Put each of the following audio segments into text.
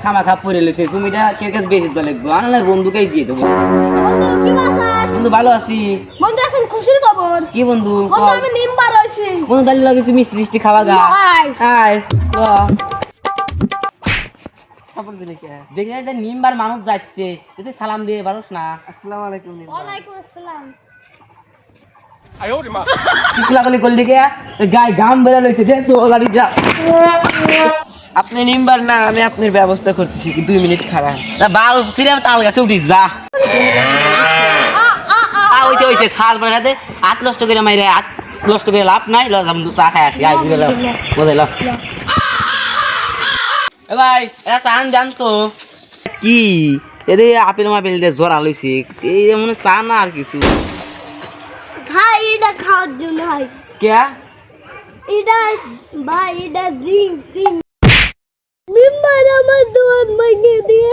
খামাখা পড়ে লইছে তুমি এটা কে কাছে বেশি তো লিখবো আনলে বন্ধুকেই দিয়ে দেবো বন্ধু কি বাসার বন্ধু ভালো আছি বন্ধু এখন খুশির খবর কি বন্ধু বন্ধু আমি নিমবার হইছি বন্ধু দালি লাগেছি মিষ্টি মিষ্টি খাওয়া গা আয় আয় দেখি যে নিমবার মানুষ যাচ্ছে তুই সালাম দিয়ে পারোস না আসসালামু আলাইকুম ওয়ালাইকুম আসসালাম কিসলাগলি করলি কে গায়ে গাম বেরা লইছে দে তো গাড়ি যা আপনি নিমবার না আমি আপনার ব্যবস্থা করতেছি 2 মিনিট খারাপ তা বাল সিরে তাল গাছে উঠিস যা ওইছে ওইছে সাল বেড়াতে হাত নষ্ট করে মাইরে হাত নষ্ট করে লাভ নাই ল আমি চা খাই আসি আই ঘুরে লাভ বুঝে লাভ এ ভাই এটা চান জান তো কি এদের আপেল মাপেল দিয়ে জ্বর আলইছে এই মনে চা না আর কিছু ভাই এটা খাওয়ার জন্য ভাই কে এটা ভাই এটা জিং জিং নিমবার আমার দোয়ান ভাঙিয়ে দিয়ে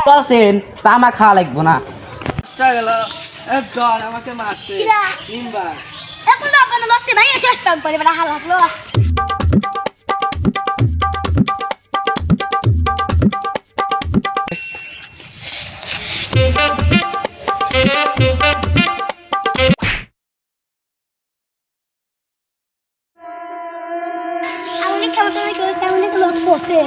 তসেন তা আমার খাওয়া লাগবো না গেল একজন আমাকে মারছে নিমবার এখন আপনার লক্ষ্যে ভাইয়া চেষ্টা করে বেড়া হালাকলো আমি কেমন তুমি কেউ সামনে লোক বসে